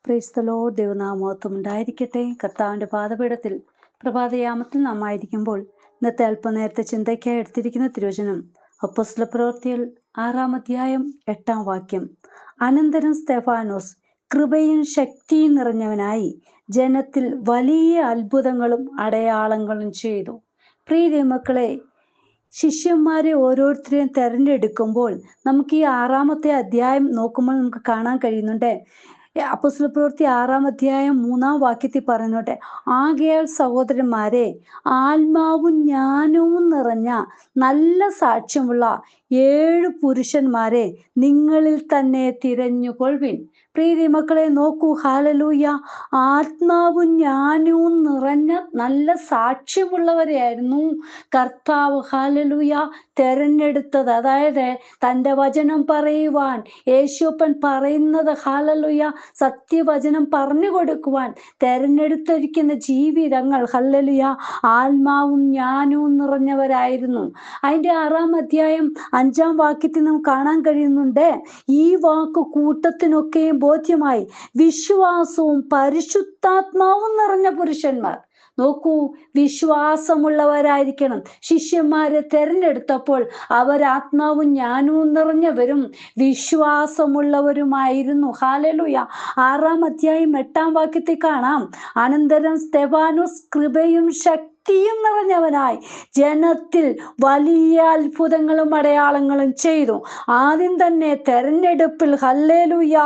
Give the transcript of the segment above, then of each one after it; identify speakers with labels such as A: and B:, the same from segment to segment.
A: Praise the Lord. ദൈവനാമമഹത്വം ഉണ്ടായിരിക്കട്ടെ. കർത്താവിൻ്റെ പാദപീഠത്തിൽ പ്രഭാതയാമത്തിൽ നാം ആയിരിക്കുമ്പോൾ ഇന്നത്തെ അല്പനേരത്തെ ചിന്തയ്ക്കായി എടുത്തിരിക്കുന്ന തിരുവചനം അപ്പോസ്തലപ്രവൃത്തികൾ 6-ാം അധ്യായം 8-ാം വാക്യം. അനന്തരം സ്തെഫാനോസ് കൃപയും ശക്തിയും നിറഞ്ഞവനായി ജനത്തിൽ വലിയ അത്ഭുതങ്ങളും അടയാളങ്ങളും ചെയ്തു. പ്രിയ ദൈവമക്കളെ, ശിഷ്യന്മാരെ ഓരോരുത്തരെയും തെരഞ്ഞെടുക്കുമ്പോൾ നമുക്ക് ഈ 6-ാമത്തെ അധ്യായം നോക്കുമ്പോൾ നമുക്ക് കാണാൻ കഴിയുന്നുണ്ട്. അപ്പോസ്തലപ്രവൃത്തി 6-ാം അധ്യായം 3-ാം വാക്യത്തിൽ പറയുന്നുണ്ട്, ആകയാൽ സഹോദരന്മാരെ, ആത്മാവും ജ്ഞാനവും നിറഞ്ഞ നല്ല സാക്ഷ്യമുള്ള 7 പുരുഷന്മാരെ നിങ്ങളിൽ തന്നെ തിരഞ്ഞുകൊള്ളുവിൻ. പ്രിയ മക്കളെ നോക്കൂ, ഹല്ലേലൂയ. ആത്മാവും ജ്ഞാനവും നിറഞ്ഞ നല്ല സാക്ഷ്യമുള്ളവരെയായിരുന്നു കർത്താവ്, ഹല്ലേലൂയ, തെരഞ്ഞെടുത്തത്. അതായത് തൻ്റെ വചനം പറയുവാൻ, യേശുപ്പൻ പറയുന്നത്, ഹല്ലേലൂയ, സത്യവചനം പറഞ്ഞു കൊടുക്കുവാൻ തെരഞ്ഞെടുത്തിരിക്കുന്ന ജീവിതങ്ങൾ, ഹല്ലേലൂയ, ആത്മാവും ജ്ഞാനവും നിറഞ്ഞവരായിരുന്നു. അതിൻ്റെ 6-ാം അധ്യായം 5-ാം വാക്യത്തിൽ നമുക്ക് കാണാൻ കഴിയുന്നുണ്ട്, ഈ വാക്ക് കൂട്ടത്തിനൊക്കെയും ബോധ്യമായി വിശ്വാസവും പരിശുദ്ധാത്മാവും നിറഞ്ഞ പുരുഷന്മാർ. നോക്കൂ, വിശ്വാസമുള്ളവരായിരിക്കണം. ശിഷ്യന്മാരെ തെരഞ്ഞെടുത്തപ്പോൾ അവർ ആത്മാവും ജ്ഞാനവും നിറഞ്ഞവരും വിശ്വാസമുള്ളവരുമായിരുന്നു. ഹല്ലേലൂയ. 6-ാം അധ്യായം 8-ാം വാക്യത്തിൽ കാണാം, അനന്തരം സ്തെഫാനോസ് കൃപയും ശക്തിയും നിറഞ്ഞവനായി ജനത്തിൽ വലിയ അത്ഭുതങ്ങളും അടയാളങ്ങളും ചെയ്തു. ആദ്യം തന്നെ തെരഞ്ഞെടുപ്പിൽ, ഹല്ലേലൂയ,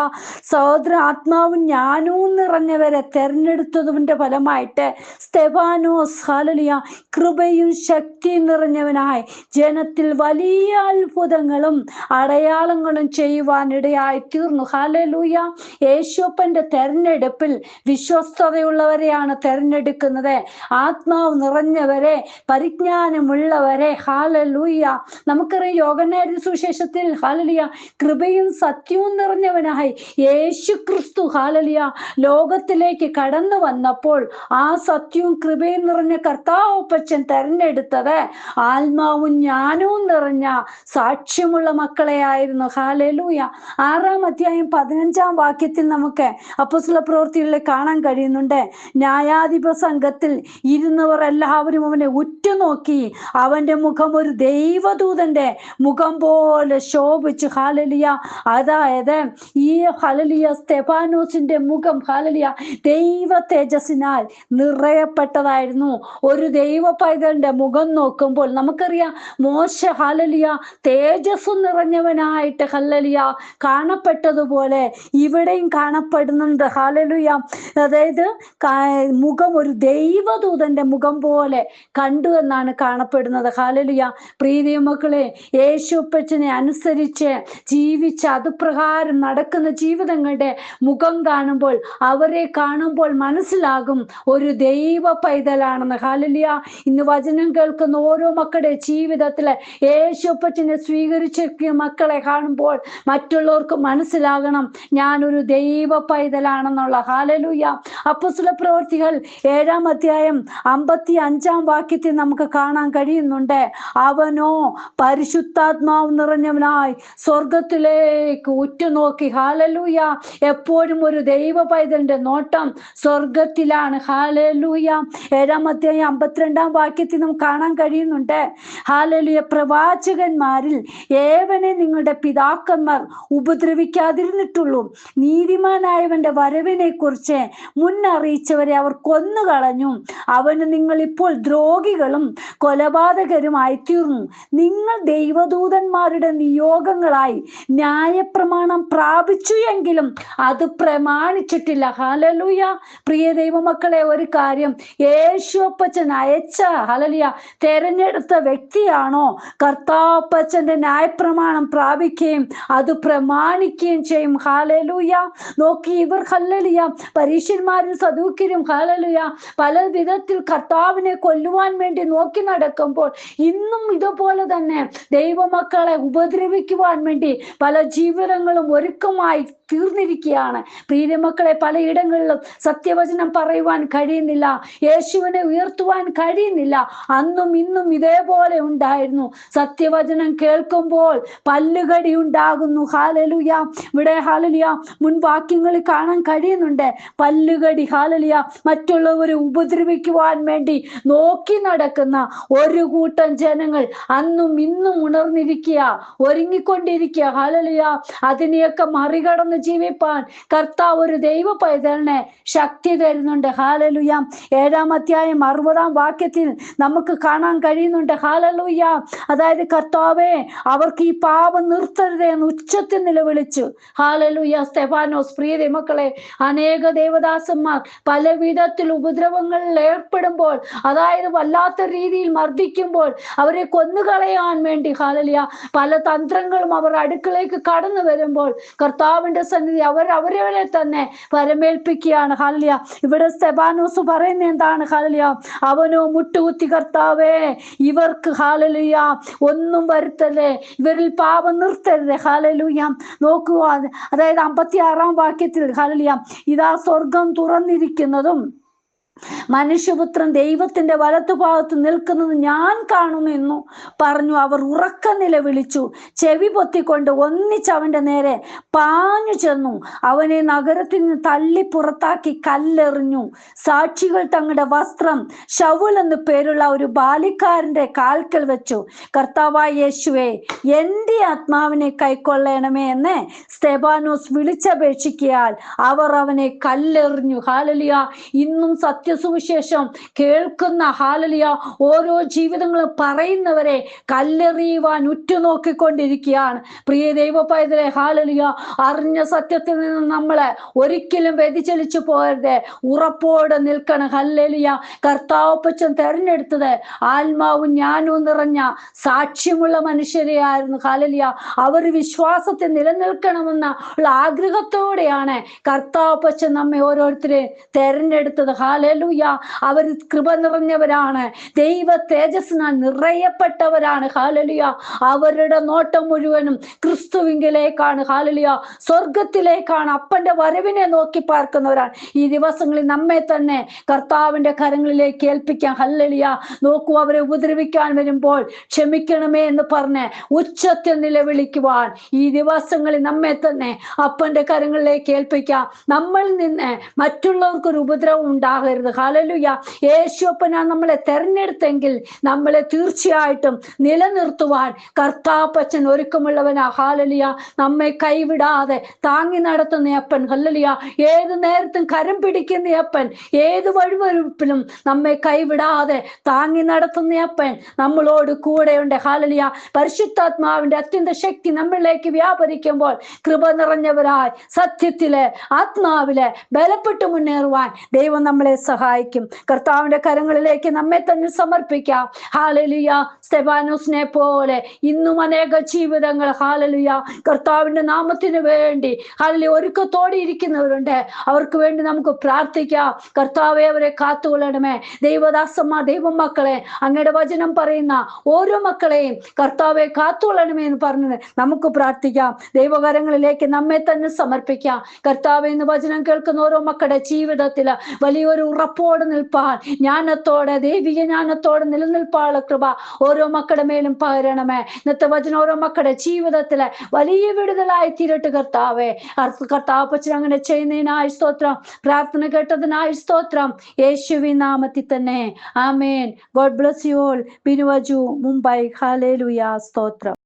A: സഹോദര, ആത്മാവും ജ്ഞാനവും നിറഞ്ഞവരെ തെരഞ്ഞെടുത്തതിന്റെ ഫലമായിട്ട് സ്തെഫാനോസ്, ഹല്ലേലൂയ, കൃപയും ശക്തിയും നിറഞ്ഞവനായി ജനത്തിൽ വലിയ അത്ഭുതങ്ങളും അടയാളങ്ങളും ചെയ്യുവാനിടയായി തീർന്നു. ഹല്ലേലൂയ. യേശുപ്പന്റെ തെരഞ്ഞെടുപ്പിൽ വിശ്വസ്തതയുള്ളവരെയാണ് തെരഞ്ഞെടുക്കുന്നത്, ആത്മാവ് നിറഞ്ഞവരെ, പരിജ്ഞാനമുള്ളവരെ. ഹല്ലേലൂയ. നമുക്കറിയാം, യോഹന്നാന്റെ സുവിശേഷത്തിൽ, ഹല്ലേലൂയ, കൃപയും സത്യവും നിറഞ്ഞവനായി യേശു ക്രിസ്തു, ഹല്ലേലൂയ, ലോകത്തിലേക്ക് കടന്നു വന്നപ്പോൾ ആ സത്യവും കൃപയും നിറഞ്ഞ കർത്താവപ്പച്ചൻ തെരഞ്ഞെടുത്തത് ആത്മാവും ജ്ഞാനവും നിറഞ്ഞ സാക്ഷ്യമുള്ള മക്കളെ ആയിരുന്നു. ഹല്ലേലൂയ. 6-ാം അധ്യായം 15-ാം വാക്യത്തിൽ നമുക്ക് അപ്പോസ്തലപ്രവൃത്തികളിൽ കാണാൻ കഴിയുന്നുണ്ട്, ന്യായാധിപ സംഘത്തിൽ ഇരുന്നവർ എല്ലാവരും അവനെ ഉറ്റുനോക്കി, അവന്റെ മുഖം ഒരു ദൈവദൂതന്റെ മുഖം പോലെ ശോഭിച്ചു. ഹല്ലേലൂയ. അതായത് ഈ, ഹല്ലേലൂയ, സ്തെഫാനോസിന്റെ മുഖം, ഹല്ലേലൂയ, ദൈവ തേജസ്സിനാൽ നിറയപ്പെട്ടതായിരുന്നു. ഒരു ദൈവ പൈതലിന്റെ മുഖം നോക്കുമ്പോൾ നമുക്കറിയാം, മോശ, ഹല്ലേലൂയ, തേജസ് നിറഞ്ഞവനായിട്ട്, ഹല്ലേലൂയ, കാണപ്പെട്ടതുപോലെ ഇവിടെയും കാണപ്പെടുന്നുണ്ട്. ഹല്ലേലൂയ. അതായത് മുഖം ഒരു ദൈവദൂതന്റെ മുഖം പോലെ കണ്ടു എന്നാണ് കാണപ്പെടുന്നത്. ഹല്ലേലൂയ. പ്രിയ മക്കളെ, യേശുപ്പച്ചനെ അനുസരിച്ച് ജീവിച്ച് അതുപ്രകാരം നടക്കുന്ന ജീവിതങ്ങളുടെ മുഖം കാണുമ്പോൾ, അവരെ കാണുമ്പോൾ മനസ്സിലാകും ഒരു ദൈവ പൈതലാണെന്ന്. ഹല്ലേലൂയ. ഇന്ന് വചനം കേൾക്കുന്ന ഓരോ മക്കളുടെ ജീവിതത്തില് യേശുപ്പച്ചനെ സ്വീകരിച്ചിരിക്കുന്ന മക്കളെ കാണുമ്പോൾ മറ്റുള്ളവർക്ക് മനസ്സിലാകണം, ഞാനൊരു ദൈവ പൈതലാണെന്നുള്ള. ഹല്ലേലൂയ. അപ്പോസ്തലപ്രവൃത്തികൾ 7-ാം അധ്യായം 55-ാം വാക്യത്തിൽ നമുക്ക് കാണാൻ കഴിയുന്നുണ്ട്, അവനോ പരിശുദ്ധാത്മാവ് നിറഞ്ഞവനായി സ്വർഗത്തിലേക്ക് ഉറ്റുനോക്കി. ഹല്ലേലൂയ. എപ്പോഴും ഒരു ദൈവ പൈതലിന്റെ നോട്ടം സ്വർഗത്തിലാണ്. ഹല്ലേലൂയ. 7-ാം അധ്യായം 52-ാം വാക്യത്തിൽ നമുക്ക് കാണാൻ കഴിയുന്നുണ്ട്, ഹല്ലേലൂയ, പ്രവാചകന്മാരിൽ ഏവനെ നിങ്ങളുടെ പിതാക്കന്മാർ ഉപദ്രവിക്കാതിരുന്നിട്ടുള്ളൂ, നീതിമാനായവന്റെ വരവിനെ കുറിച്ച് മുന്നറിയിച്ചവരെ അവർ കൊന്നുകളഞ്ഞു, അവന് നിങ്ങൾ ഇപ്പോൾ ദ്രോഹികളും കൊലപാതകരുമായി തീർന്നു. നിങ്ങൾ ദൈവദൂതന്മാരുടെ നിയോഗങ്ങളായി ന്യായപ്രമാണം പ്രാപിച്ചു എങ്കിലും അത് പ്രമാണിച്ചിട്ടില്ല. ഹല്ലേലൂയ. പ്രിയ ദൈവമക്കളെ, ഒരു കാര്യം, യേശുപ്പച്ചൻ അയച്ച, ഹല്ലേലൂയ, തെരഞ്ഞെടുത്ത വ്യക്തിയാണോ കർത്താപ്പച്ചന്റെ ന്യായപ്രമാണം പ്രാപിക്കുകയും അത് പ്രമാണിക്കുകയും ചെയ്യും. ഹല്ലേലൂയ. നോക്കി, ഇവർ, ഹല്ലേലൂയ, പരീശന്മാരും സദൂക്യരും, ഹല്ലേലൂയ, പല വിധത്തിൽ കർത്താവിനെ കൊല്ലുവാൻ വേണ്ടി നോക്കി നടക്കുമ്പോൾ ഇന്നും ഇതുപോലെ തന്നെ ദൈവമക്കളെ ഉപദ്രവിക്കുവാൻ വേണ്ടി പല ജീവിതങ്ങളും ഒരുക്കമായി തീർന്നിരിക്കുകയാണ്. പ്രിയമക്കളെ, പലയിടങ്ങളിലും സത്യവചനം പറയുവാൻ കഴിയുന്നില്ല, യേശുവിനെ ഉയർത്തുവാൻ കഴിയുന്നില്ല. അന്നും ഇന്നും ഇതേപോലെ ഉണ്ടായിരുന്നു. സത്യവചനം കേൾക്കുമ്പോൾ പല്ലുകടി ഉണ്ടാകുന്നു. ഹാലലുയ. ഇവിടെ ഹാലലുയ മുൻവാക്യങ്ങളിൽ കാണാൻ കഴിയുന്നുണ്ട്. പല്ലുകടി, ഹാലലുയ, മറ്റുള്ളവരെ ഉപദ്രവിക്കുവാൻ വേണ്ടി നോക്കി നടക്കുന്ന ഒരു കൂട്ടം ജനങ്ങൾ അന്നും ഇന്നും ഉണർന്നിരിക്കുക, ഒരുങ്ങിക്കൊണ്ടിരിക്കുക. ഹാലലുയ. അതിനെയൊക്കെ മറികടന്ന് ജീവിപ്പാൻ കർത്താവ് ഒരു ദൈവ പൈതലിനെ ശക്തി തരുന്നുണ്ട്. ഹാലലുയ. 7-ാം അധ്യായം 60-ാം വാക്യത്തിൽ നമുക്ക് കാണാൻ കഴിയുന്നുണ്ട്. ഹാലലുയ. അതായത് കർത്താവേ, അവർക്ക് ഈ പാപം നിർത്തരുതേ എന്ന് ഉച്ചത്തിൽ നിലവിളിച്ചു. ഹാലലുയ. സ്തെഫാനോസ്, പ്രിയ മക്കളെ, അനേക ദേവദാസന്മാർ പല വിധത്തിൽ ഉപദ്രവങ്ങളിൽ ഏർപ്പെടുമ്പോൾ, അതായത് വല്ലാത്ത രീതിയിൽ മർദ്ദിക്കുമ്പോൾ, അവരെ കൊന്നുകളയാൻ വേണ്ടി ഹാലലുയ പല തന്ത്രങ്ങളും അവർ അടുക്കളേക്ക് കടന്നു വരുമ്പോൾ കർത്താവിന്റെ സന്നിധി അവരവരെ തന്നെ പരമേൽപ്പിക്കുകയാണ്. ഹാലലുയ. ഇവിടെ സ്തെഫാനോസ് പറയുന്ന എന്താണ്? ഹാലലുയ, അവനോ മുട്ടുകുത്തി, കർത്താവേ, ഇവർക്ക് ഹാലലുയ ഒന്നും വരുത്തല്ലേ, ഇവരിൽ പാപം നിർത്തരുത്. ഹാലലുയ. നോക്കുക, അതായത് 56-ാം വാക്യത്തിൽ ഹാലലുയ, ഇതാ സ്വർഗം തുറന്നിരിക്കുന്നതും മനുഷ്യപുത്രൻ ദൈവത്തിന്റെ വലത്തുഭാഗത്ത് നിൽക്കുന്നത് ഞാൻ കാണുമെന്നു പറഞ്ഞു. അവർ ഉറക്ക നിലവിളിച്ചു. ചെവി പൊത്തിക്കൊണ്ട് ഒന്നിച്ച് അവന്റെ നേരെ പാഞ്ഞു ചെന്നു. അവനെ നഗരത്തിൽ നിന്ന് തള്ളി പുറത്താക്കി കല്ലെറിഞ്ഞു. സാക്ഷികൾ തങ്ങളുടെ വസ്ത്രം ശൗൽ എന്ന് പേരുള്ള ഒരു ബാലിക്കാരന്റെ കാൽക്കൽ വെച്ചു. കർത്താവായ യേശുവേ, എന്റെ ആത്മാവിനെ കൈക്കൊള്ളണമേ എന്ന് സ്തെഫാനോസ് വിളിച്ചപേക്ഷിക്കയാൽ അവർ അവനെ കല്ലെറിഞ്ഞു. ഹാലലുയ. ഇന്നും സത്യസുവിശേഷം കേൾക്കുന്ന ഹാലലുയ ഓരോ ജീവിതങ്ങളും പറയുന്നവരെ കല്ലെറിയുവാൻ ഉറ്റുനോക്കിക്കൊണ്ടിരിക്കുകയാണ്. പ്രിയ ദൈവ പൈതലെ, ഹാലലുയ, അറിഞ്ഞ സത്യത്തിൽ നിന്ന് നമ്മളെ ഒരിക്കലും വ്യതിചലിച്ചു പോകരുത്, ഉറപ്പോടെ നിൽക്കണം. ഹല്ലേലൂയ. കർത്താവപ്പച്ചൻ തെരഞ്ഞെടുത്തത് ആത്മാവും ജ്ഞാനവും നിറഞ്ഞ സാക്ഷ്യമുള്ള മനുഷ്യരെയായിരുന്നു. ഹാലലുയ. അവർ വിശ്വാസത്തിൽ നിലനിൽക്കണമെന്ന ആഗ്രഹത്തോടെയാണ് കർത്താവപ്പച്ചൻ നമ്മെ ഓരോരുത്തരെ തെരഞ്ഞെടുത്തത്. ഹാലലുയ. അവർ കൃപ നിറഞ്ഞവരാണ്, ദൈവ തേജസ്സിനാൽ നിറയപ്പെട്ടവരാണ്. ഹാലലുയ. അവരുടെ നോട്ടം മുഴുവനും ക്രിസ്തുവിങ്കിലേക്കാണ്. ഹാലലുയ. സ്വർഗത്തിലേക്കാണ്, അപ്പന്റെ വരവിനെ നോക്കി പാർക്കുന്നവരാണ്. ഈ ദിവസങ്ങളിൽ നമ്മെ തന്നെ കർത്താവിന്റെ കരങ്ങളിലേക്ക് ഏൽപ്പിക്കാം. ഹല്ലേലൂയ. നോക്കൂ, അവരെ ഉപദ്രവിക്കാൻ വരുമ്പോൾ ക്ഷമിക്കണമേ എന്ന് പറഞ്ഞ് ഉച്ചത്തിൽ നിലവിളിക്കുവാൻ ഈ ദിവസങ്ങളിൽ നമ്മെ തന്നെ അപ്പന്റെ കരങ്ങളിലേക്ക് ഏൽപ്പിക്കാം. നമ്മളിൽ നിന്ന് മറ്റുള്ളവർക്കൊരു ഉപദ്രവം ഉണ്ടാകരുത്. ഹല്ലേലൂയ. യേശുപ്പനാണ് നമ്മളെ തെരഞ്ഞെടുത്തെങ്കിൽ നമ്മളെ തീർച്ചയായിട്ടും നിലനിർത്തുവാൻ കർത്താപ്പച്ചൻ ഒരുക്കമുള്ളവനാ. ഹാലലുയ. നമ്മെ കൈവിടാതെ താങ്ങി നടത്തുന്ന അപ്പൻ. ഹല്ലേലൂയ. ഏത് നേരത്തും കരം പിടിക്കുന്ന അപ്പൻ, ഏത് വഴിവരുപ്പിലും നമ്മെ കൈവിടാതെ താങ്ങി നടത്തുന്ന അപ്പൻ നമ്മളോട് കൂടെയുണ്ട്. ഹാലലുയ. പരിശുദ്ധാത്മാവിന്റെ അത്യന്ത ശക്തി നമ്മളിലേക്ക് വ്യാപരിക്കുമ്പോൾ കൃപ നിറഞ്ഞവരായി സത്യത്തിലെ ആത്മാവിലെ ബലപ്പെട്ട് മുന്നേറുവാൻ ദൈവം നമ്മളെ സഹായിക്കും. കർത്താവിന്റെ കരങ്ങളിലേക്ക് നമ്മെ തന്നെ സമർപ്പിക്കാം. ഹാലലുയ. സ്തെഫാനോസിനെ പോലെ ഇന്നും അനേക ജീവിതങ്ങൾ ഹാലലുയ കർത്താവിന്റെ നാമത്തിന് വേണ്ടി ഹാലലുയ ഒരുക്കത്തോടെ ഇരിക്കുന്നവരുണ്ട്. അവർക്ക് വേണ്ടി നമുക്ക് പ്രാർത്ഥിക്കാം. കർത്താവെ, അവരെ കാത്തുകൊള്ളണമേ. ദൈവദാസന്മാർ, ദൈവമക്കളെ, അങ്ങയുടെ വചനം പറയുന്ന ഓരോ മക്കളെയും കർത്താവെ കാത്തുകൊള്ളണമേ എന്ന് പറഞ്ഞത് നമുക്ക് പ്രാർത്ഥിക്കാം. ദൈവകരങ്ങളിലേക്ക് നമ്മെ തന്നെ സമർപ്പിക്കാം. കർത്താവെ, ഇന്ന് വചനം കേൾക്കുന്ന ഓരോ മക്കളുടെ ജീവിതത്തിൽ വലിയൊരു ഉറപ്പോടെ നിൽപ്പാൻ, ജ്ഞാനത്തോടെ, ദൈവിക ജ്ഞാനത്തോടെ നിലനിൽപ്പാനുള്ള കൃപ ഓരോ മക്കളുടെ മേലും പകരണമേ. ഇന്നത്തെ വചനം ഓരോ മക്കളുടെ ജീവിതത്തില് വലിയ വിടുതലായി തീരട്ടെ കർത്താവേ. കർത്താപ്പച്ചൻ അങ്ങനെ ചെയ്യുന്നതിനായി സ്തോത്രം. പ്രാർത്ഥന കേട്ടതിനായി സ്തോത്രം. യേശുവിൻ നാമത്തിൽ തന്നെ ആമേൻ. God bless you all. ബിനുവജു, മുംബൈ. ഹല്ലേലൂയ. സ്തോത്രം.